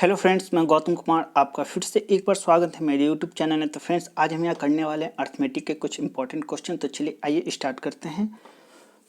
Hello friends, मैं गौतम कुमार आपका फिर से एक बार स्वागत है मेरे यूट्यूब चैनल में। तो फ्रेंड्स, आज हम यहाँ करने वाले हैं अर्थमेटिक के कुछ इंपॉर्टेंट क्वेश्चन। तो चलिए आइए स्टार्ट करते हैं।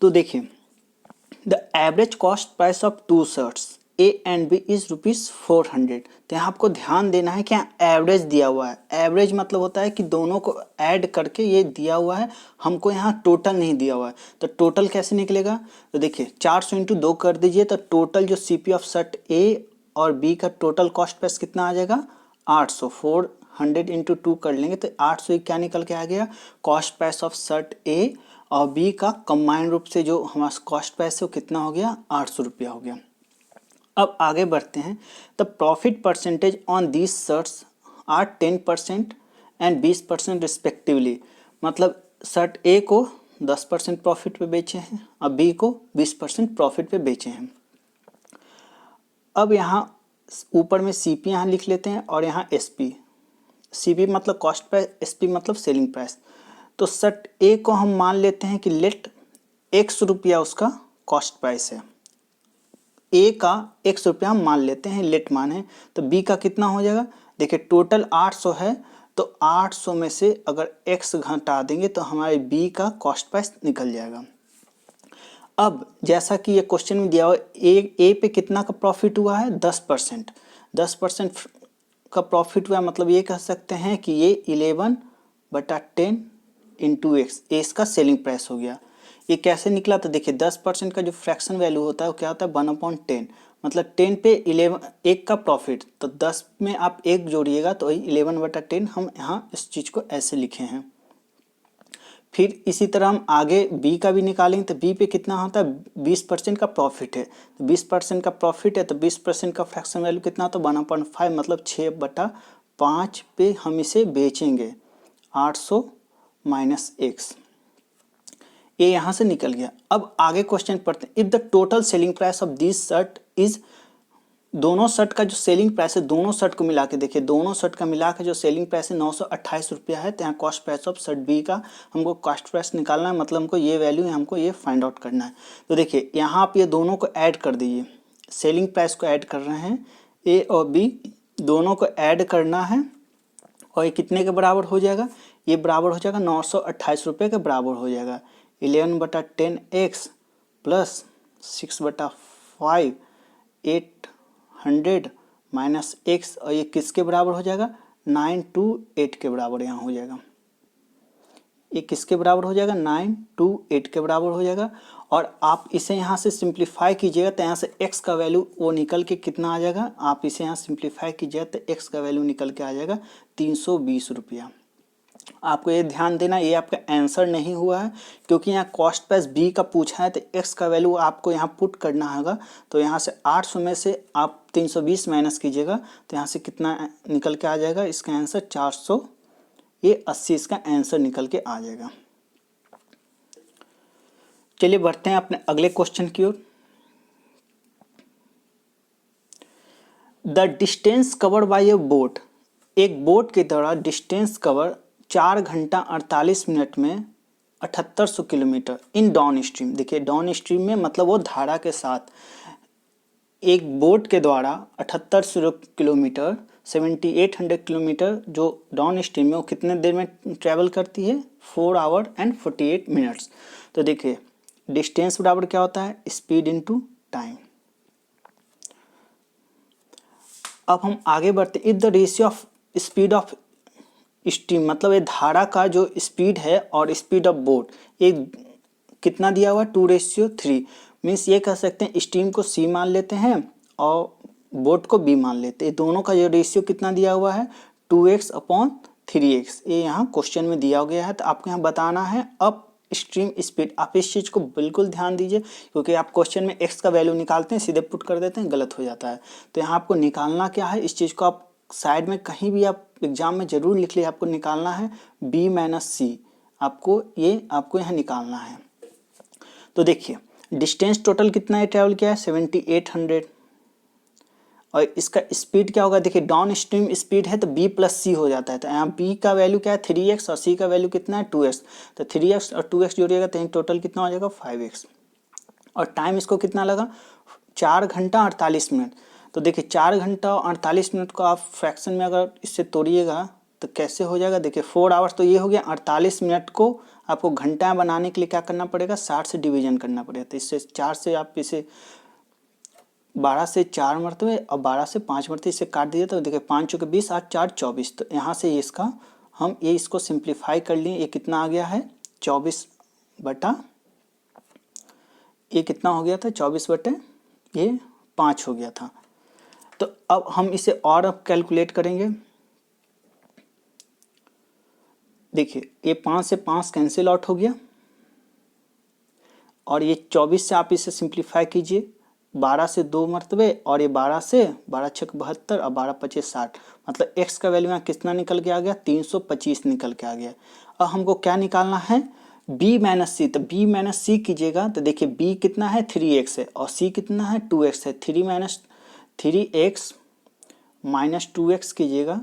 तो देखिए, the average cost price of two shirts A and B is ₹400। तो यहाँ आपको ध्यान देना है कि यहाँ एवरेज दिया हुआ है। एवरेज मतलब होता है कि दोनों को ऐड करके ये दिया हुआ है, हमको यहाँ टोटल नहीं दिया हुआ है। तो टोटल कैसे निकलेगा? तो देखिए 400 × 2 कर दीजिए, तो टोटल जो सीपी ऑफ शर्ट ए और बी का टोटल कॉस्ट प्राइस कितना आ जाएगा? 800। 400 × 2 कर लेंगे तो 800 क्या निकल के आ गया? कॉस्ट प्राइस ऑफ शर्ट ए और बी का कंबाइंड रूप से जो हमारा कॉस्ट प्राइस है वो कितना हो गया? 800 रुपया हो गया। अब आगे बढ़ते हैं। The profit percentage on these shirts are 10% and 20% respectively. मतलब शर्ट ए को 10% प्रॉफिट पे बेचे हैं और बी को 20% प्रॉफिट पे बेचे हैं। अब यहाँ ऊपर में सीपी यहाँ लिख लेते हैं और यहाँ एसपी। सीपी मतलब कॉस्ट प्राइस, एसपी मतलब सेलिंग प्राइस। तो शर्ट ए को हम मान लेते हैं कि लेट X रुपया उसका कॉस्ट प्राइस है। ए का X रुपया हम मान लेते हैं, लेट मान है। तो बी का कितना हो जाएगा? देखिए टोटल 800 है, तो 800 में से अगर X घटा देंगे तो हमारे बी का कॉस्ट प्राइस निकल जाएगा। अब जैसा कि ये क्वेश्चन में दिया हुआ ए पे कितना का प्रॉफिट हुआ है? 10%। 10% का प्रॉफिट हुआ, मतलब ये कह सकते हैं कि ये 11/10 × X ये इसका सेलिंग प्राइस हो गया। ये कैसे निकला? तो देखिए 10% का जो फ्रैक्शन वैल्यू होता है वो क्या होता है? 1/10। मतलब 10 पे 11 एक का प्रॉफिट, तो 10 में आप एक जोड़िएगा तो वही 11/10। हम यहाँ इस चीज़ को ऐसे लिखे हैं। फिर इसी तरह हम आगे बी का भी निकालेंगे तो बी पे कितना होता है? 20% का प्रॉफिट है। तो 20% का प्रॉफिट है तो 20% का फ्रैक्शन वैल्यू कितना होता है? 1/5, मतलब 6/5 पे हम इसे बेचेंगे। 800 - X, ये यहाँ से निकल गया। अब आगे क्वेश्चन पढ़ते हैं। If the total selling price of this shirt is, दोनों शर्ट का जो सेलिंग प्राइस है, दोनों शर्ट को मिला के देखिए, दोनों शर्ट का मिला के जो सेलिंग प्राइस है 928 रुपया है। तो यहाँ cost price of shirt B का हमको कॉस्ट प्राइस निकालना है, मतलब हमको ये वैल्यू है, हमको ये फाइंड आउट करना है। तो देखिए यहाँ आप ये दोनों को ऐड कर दीजिए, सेलिंग प्राइस को ऐड कर रहे हैं, ए और बी दोनों को ऐड करना है। और ये कितने के बराबर हो जाएगा? ये बराबर हो जाएगा 928 रुपये के बराबर हो जाएगा। 11/10X प्लस 6/5 800 - X, और ये किसके बराबर हो जाएगा? 928 के बराबर यहाँ हो जाएगा। ये किसके बराबर हो जाएगा? 928 के बराबर हो जाएगा। और आप इसे यहाँ से सिंप्लीफाई कीजिएगा तो यहाँ से X का वैल्यू वो निकल के कितना आ जाएगा? आप इसे यहाँ सिंप्लीफाई कीजिएगा तो X का वैल्यू निकल के आ जाएगा 320 रुपया। आपको ये ध्यान देना, ये आपका आंसर नहीं हुआ है क्योंकि यहाँ कॉस्ट प्राइस बी का पूछा है, तो X का वैल्यू आपको यहाँ पुट करना होगा। तो यहाँ से 800 में से आप 320 माइनस कीजिएगा तो यहाँ से कितना निकल के आ जाएगा? इसका आंसर 400, ये 80 इसका आंसर निकल के आ जाएगा। चलिए बढ़ते हैं अपने अगले क्वेश्चन की ओर। The distance covered by a boat, एक बोट के द्वारा डिस्टेंस कवर 4 घंटा 48 मिनट में 7800 किलोमीटर इन डाउन स्ट्रीम। देखिए डाउन स्ट्रीम में मतलब वो धारा के साथ एक बोट के द्वारा 7800 किलोमीटर 7800 किलोमीटर जो डाउन स्ट्रीम में वो कितने देर में ट्रैवल करती है? 4 आवर एंड 48 मिनट्स। तो देखिए डिस्टेंस बराबर क्या होता है? Speed into time. अब हम आगे बढ़ते। If the ratio of speed of stream, मतलब ये धारा का जो स्पीड है और स्पीड ऑफ बोट ये कितना दिया हुआ? 2:3। मीन्स ये कह सकते हैं स्ट्रीम को C मान लेते हैं और बोट को B मान लेते हैं। दोनों का जो रेशियो कितना दिया हुआ है? 2x/3x। ये यहाँ क्वेश्चन में दिया गया है। तो आपको यहाँ बताना है अप स्ट्रीम स्पीड। आप इस चीज़ को बिल्कुल ध्यान दीजिए क्योंकि आप क्वेश्चन में x का वैल्यू निकालते हैं, सीधे पुट कर देते हैं, गलत हो जाता है। तो यहाँ आपको निकालना क्या है? इस चीज़ को आप साइड में कहीं भी आप एग्जाम में जरूर लिख लीजिए। आपको निकालना है B - C, आपको यहाँ निकालना है। तो देखिए डिस्टेंस टोटल कितना है ट्रैवल किया है? 7800। और इसका स्पीड क्या होगा? देखिए डाउन स्ट्रीम स्पीड है तो B + C हो जाता है। तो यहाँ B का वैल्यू क्या है? 3x और C का वैल्यू कितना है? 2x। तो 3x और 2x जोड़िएगा तो टोटल कितना हो जाएगा? 5x। और टाइम इसको कितना लगा? 4 घंटा 48 मिनट। तो देखिए 4 घंटा और 48 मिनट को आप फ्रैक्शन में अगर इससे तोड़िएगा तो कैसे हो जाएगा। देखिए 4 आवर्स तो ये हो गया, 48 मिनट को आपको घंटा बनाने के लिए क्या करना पड़ेगा, 60 से डिवीजन करना पड़ेगा। तो इससे 4 से आप इसे 12 से 4 मरतबे और 12 से 5 मरतबे इसे काट दिए तो देखिए 5 चौके 20, 8 4 24। तो यहाँ से इसका हम ये इसको सिंप्लीफाई कर लिए, ये कितना आ गया है 24 बटा, ये कितना हो गया था 24 बटे ये 5 हो गया था। तो अब हम इसे और अब कैलकुलेट करेंगे। देखिए ये 5 से 5 कैंसिल आउट हो गया और ये 24 से आप इसे सिंप्लीफाई कीजिए, 12 से 2 मरतबे और ये 12 से 12 छक 72 और 12 पच्चीस 60, मतलब x का वैल्यू यहाँ कितना निकल के आ गया 325 निकल के आ गया। अब हमको क्या निकालना है b माइनस सी। तो b माइनस सी कीजिएगा तो देखिए b कितना है 3x है और c कितना है 2x है। 3x माइनस 2x कीजिएगा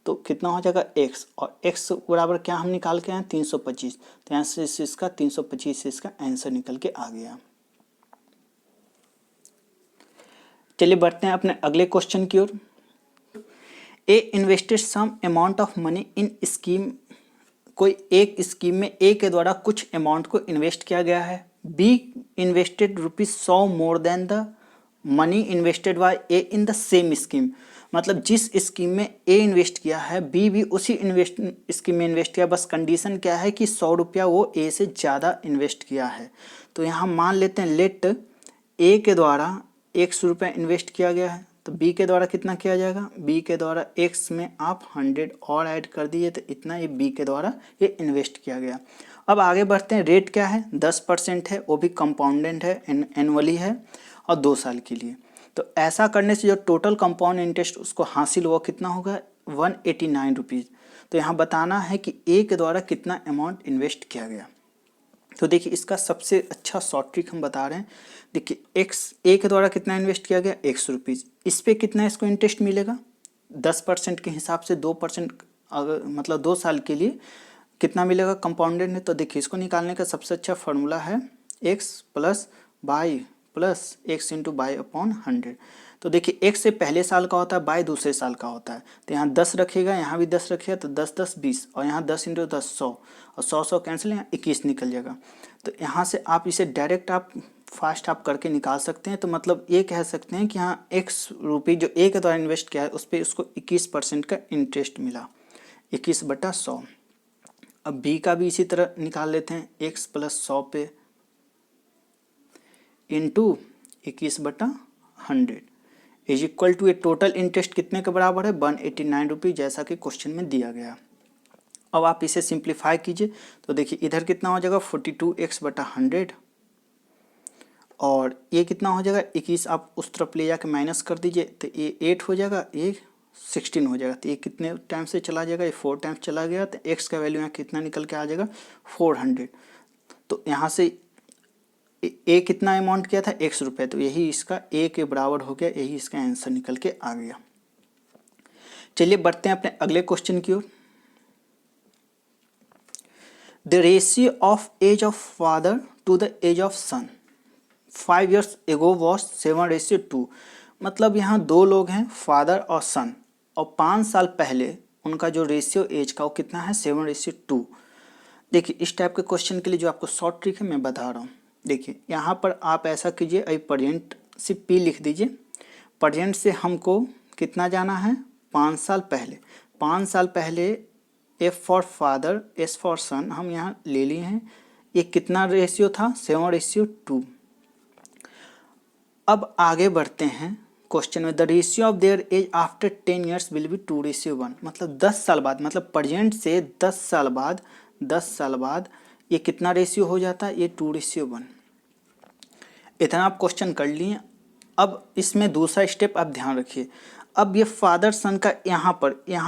तो कितना हो जाएगा x, और x बराबर क्या हम निकाल के आए 325। तो यहाँ से इसका 325 से इसका आंसर निकल के आ गया। चलिए बढ़ते हैं अपने अगले क्वेश्चन की ओर। A invested sum amount of money in scheme, कोई एक स्कीम में ए के द्वारा कुछ अमाउंट को इन्वेस्ट किया गया है। Be invested ₹100 more than the money invested bye A in the same scheme, मतलब जिस स्कीम में ए इन्वेस्ट किया है बी भी उसी स्कीम में इन्वेस्ट किया, बस कंडीशन क्या है कि 100 रुपया वो ए से ज़्यादा इन्वेस्ट किया है। तो यहाँ मान लेते हैं लेट ए के द्वारा 100 रुपया इन्वेस्ट किया गया है, तो बी के द्वारा कितना किया जाएगा, बी के द्वारा x में आप 100 और ऐड कर दीजिए तो इतना ये बी के द्वारा ये इन्वेस्ट किया गया। अब आगे बढ़ते हैं। रेट क्या है 10% है, वो भी कंपाउंडेड है, एनुअली है और 2 साल के लिए। तो ऐसा करने से जो टोटल कंपाउंड इंटरेस्ट उसको हासिल हुआ कितना होगा 189 रुपीज़। तो यहाँ बताना है कि ए के द्वारा कितना अमाउंट इन्वेस्ट किया गया। तो देखिए इसका सबसे अच्छा शॉर्ट ट्रिक हम बता रहे हैं। देखिए एक्स ए के द्वारा कितना इन्वेस्ट किया गया 100 रुपीज़, इस पर कितना इसको इंटरेस्ट मिलेगा 10% के हिसाब से 2%, अगर मतलब 2 साल के लिए कितना मिलेगा कंपाउंडेड में। तो देखिए इसको निकालने का सबसे अच्छा फार्मूला है x plus by plus x into by upon 100। तो देखिए एक्स से पहले साल का होता है, बाई दूसरे साल का होता है। तो यहाँ 10 रखेगा, यहाँ भी 10 रखेगा, तो 10 10 20 और यहाँ 10 इंटू 10 100 और 100 कैंसिल, यहाँ 21 निकल जाएगा। तो यहाँ से आप इसे डायरेक्ट आप फास्ट आप करके निकाल सकते हैं। तो मतलब ये कह सकते हैं कि यहाँ एक्स रुपये जो ए के द्वारा इन्वेस्ट किया है उस पर उसको 21% का इंटरेस्ट मिला, 21/100। अब बी का भी इसी तरह निकाल लेते हैं, एक्स प्लस 100 पे इंटू 21/100 इज इक्वल टू ये टोटल इंटरेस्ट कितने के बराबर है 189 रुपीज़, जैसा कि क्वेश्चन में दिया गया। अब आप इसे सिंप्लीफाई कीजिए तो देखिए इधर कितना हो जाएगा 42x/100 और ये कितना हो जाएगा 21, आप उस तरफ ले जाके माइनस कर दीजिए तो ये 8 हो जाएगा, ये 16 हो जाएगा। तो ये कितने टाइम से चला जाएगा, ये 4 टाइम्स चला गया। तो x का वैल्यू यहाँ कितना निकल के आ जाएगा 400। तो यहाँ से ए कितना अमाउंट किया था 100 रुपये, तो यही इसका ए के बराबर हो गया, यही इसका आंसर निकल के आ गया। चलिए बढ़ते हैं अपने अगले क्वेश्चन की ओर। The ratio of age of father to the age of son 5 years ago was 7:2, मतलब यहाँ 2 लोग हैं फादर और सन, और 5 साल पहले उनका जो रेशियो एज का वो कितना है 7:2। देखिए इस टाइप के क्वेश्चन के लिए जो आपको शॉर्ट ट्रिक है मैं बता रहा हूँ। देखिए यहाँ पर आप ऐसा कीजिए, अभी प्रेजेंट से पी लिख दीजिए, प्रेजेंट से हमको कितना जाना है 5 साल पहले। 5 साल पहले F for father S for son हम यहाँ ले लिए हैं, ये कितना रेशियो था 7:2। अब आगे बढ़ते हैं क्वेश्चन में। The ratio of their age after 10 years will be 2:1, मतलब 10 साल बाद, मतलब प्रेजेंट से 10 साल बाद ये कितना रेशियो हो जाता है, ये 2:1। इतना आप क्वेश्चन कर लिए। अब इसमें दूसरा स्टेप आप ध्यान रखिए। अब ये फादर सन का यहाँ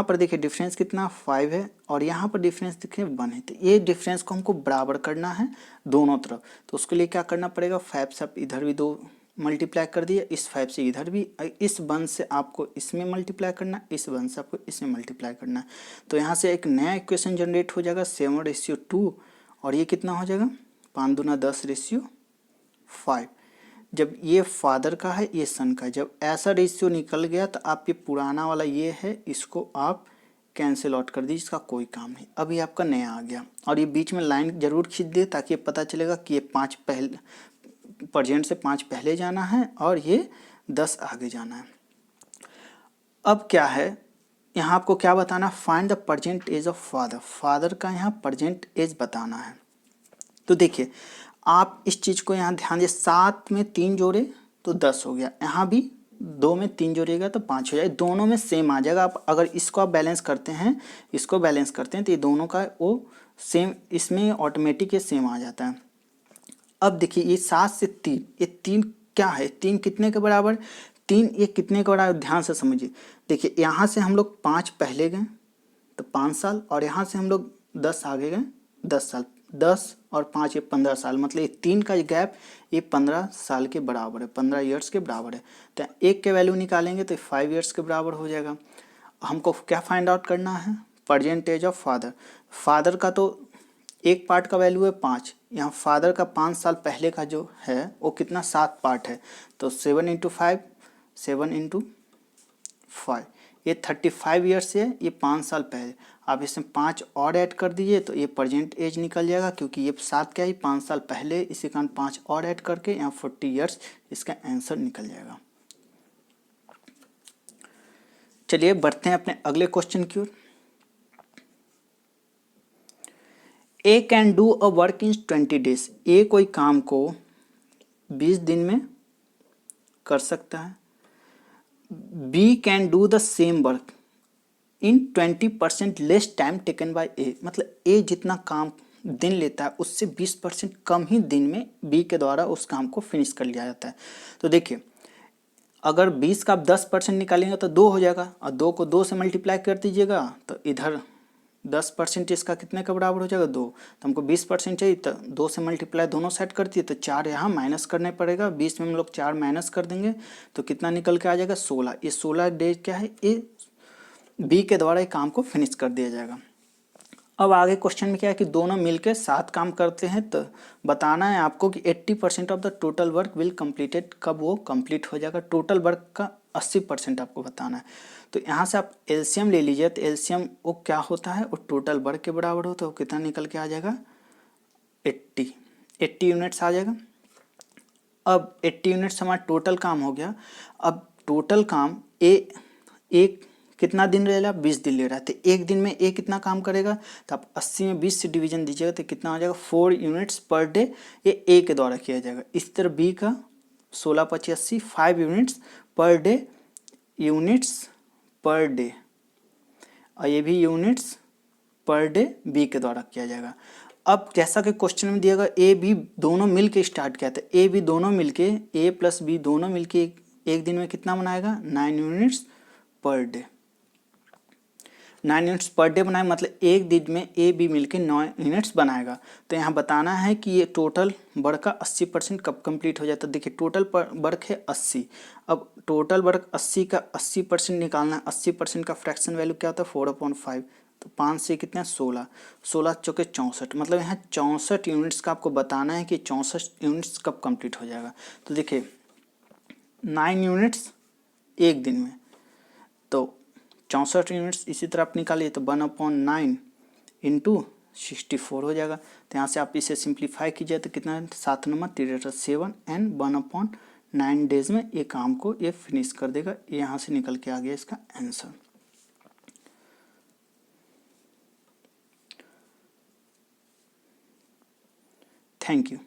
पर देखिए डिफरेंस कितना 5 है और यहाँ पर डिफरेंस देखिए 1 है। तो ये डिफरेंस को हमको बराबर करना है दोनों तरफ। तो उसके लिए क्या करना पड़ेगा 5 से आप इधर भी 2 मल्टीप्लाई कर दिए, इस 5 से इधर भी, इस 1 से आपको इसमें मल्टीप्लाई करना, इस 1 से आपको इसमें मल्टीप्लाई करना। तो यहाँ से एक नया इक्वेशन जनरेट हो जाएगा 7:2 और ये कितना हो जाएगा 5 दूना 10:5। जब ये फादर का है, ये सन का है, जब ऐसा रेशियो निकल गया तो आप ये पुराना वाला ये है, इसको आप कैंसिल आउट कर दीजिए, इसका कोई काम नहीं। अभी आपका नया आ गया, और ये बीच में लाइन जरूर खींच दिए ताकि ये पता चलेगा कि ये 5 पहले, प्रेजेंट से 5 पहले जाना है और ये 10 आगे जाना है। अब क्या है, यहाँ आपको क्या बताना, find the present age of father. Father का यहाँ प्रेजेंट एज बताना है। तो देखिए आप इस चीज़ को यहाँ ध्यान दिए, 7 में 3 जोड़े तो 10 हो गया, यहाँ भी 2 में 3 जोड़िएगा तो 5 हो जाए, दोनों में सेम आ जाएगा। आप अगर इसको आप बैलेंस करते हैं, इसको बैलेंस करते हैं तो ये दोनों का वो सेम, इसमें ऑटोमेटिक ये सेम आ जाता है। अब देखिए ये 7 से 3, ये 3 क्या है, 3 कितने के बराबर, 3 ये कितने के बराबर, ध्यान से समझिए। देखिए यहाँ से हम लोग 5 पहले गए तो 5 साल, और यहाँ से हम लोग 10 आगे गए 10 साल, 10 और 5 ये 15 साल, मतलब ये 3 का गैप ये 15 साल के बराबर है, 15 ईयर्स के बराबर है। तो एक के वैल्यू निकालेंगे तो 5 ईयर्स के बराबर हो जाएगा। हमको क्या फाइंड आउट करना है, present age of father. Father का तो एक पार्ट का वैल्यू है 5, यहाँ फादर का 5 साल पहले का जो है वो कितना, 7 पार्ट है, तो 7 × 5, 7 × 5, ये 35 ईयर्स है, ये 5 साल पहले। आप इसमें 5 और ऐड कर दीजिए तो ये प्रेजेंट एज निकल जाएगा, क्योंकि ये 7 क्या है, 5 साल पहले, इसी कारण 5 और ऐड करके यहाँ 40 ईयर्स इसका आंसर निकल जाएगा। चलिए बढ़ते हैं अपने अगले क्वेश्चन की ओर। A can do a work in 20 days. A कोई काम को 20 दिन में कर सकता है। B can do the same work in 20% less time taken by A. मतलब ए जितना काम दिन लेता है उससे 20% कम ही दिन में बी के द्वारा उस काम को फिनिश कर लिया जाता है। तो देखिए अगर 20 का आप 10% निकालेंगे तो 2 हो जाएगा, और 2 को 2 से मल्टीप्लाई कर दीजिएगा तो इधर 10% इसका कितने के बराबर हो जाएगा, 2। तो हमको 20% चाहिए तो 2 से मल्टीप्लाई दोनों साइड कर दिए तो 4 यहाँ माइनस करने पड़ेगा, 20 में हम लोग 4 माइनस कर देंगे तो कितना निकल के आ जाएगा, 16। ये 16 डेज क्या है, ये बी के द्वारा एक काम को फिनिश कर दिया जाएगा। अब आगे क्वेश्चन में क्या है कि दोनों मिलकर 7 काम करते हैं, तो बताना है आपको कि 80% of the total work will completed, कब वो कंप्लीट हो जाएगा। टोटल वर्क का 80% आपको बताना है। तो यहाँ से आप एलसीएम ले लीजिए, तो एलसीएम वो क्या होता है, वो टोटल वर्क के बराबर हो, तो कितना निकल के आ जाएगा, 80 यूनिट्स आ जाएगा। अब 80 यूनिट्स हमारा टोटल काम हो गया। अब टोटल काम एक कितना दिन ले रहा है, 20 दिन ले रहा है, तो एक दिन में ए कितना काम करेगा, तो आप 80 में 20 से डिवीजन दीजिएगा तो कितना आ जाएगा, 4 यूनिट्स पर डे, ये ए के द्वारा किया जाएगा। इस तरह बी का 16 × 25 80, 5 units per day, units per day, और ये भी यूनिट्स पर डे बी के द्वारा किया जाएगा। अब जैसा कि क्वेश्चन में दिया गया ए बी दोनों मिल के स्टार्ट किया था, ए बी दोनों मिल के, ए प्लस बी दोनों मिल के एक दिन में कितना बनाएगा, 9 units per day. 9 units per day बनाए, मतलब एक दिन में ए बी मिल के 9 यूनिट्स बनाएगा। तो यहाँ बताना है कि ये टोटल वर्क का 80% कब कंप्लीट हो जाता है। देखिए टोटल वर्क है 80, अब टोटल वर्क 80 का 80% निकालना है। 80% का फ्रैक्शन वैल्यू क्या होता है, 4/5, तो 5 से कितना, 16, 16 चौके 64, मतलब यहाँ 64 यूनिट्स का आपको बताना है कि 64 यूनिट्स कब कंप्लीट हो जाएगा। तो देखिए 9 यूनिट्स एक दिन में, तो 64 यूनिट्स इसी तरह आप निकालिए तो 1/9 × 64 हो जाएगा। तो यहाँ से आप इसे सिंप्लीफाई कीजिए तो कितना, 7 नंबर 3 7 एंड 1/9 डेज में ये काम को ये फिनिश कर देगा। यहाँ से निकल के आ गया इसका आंसर। Thank you.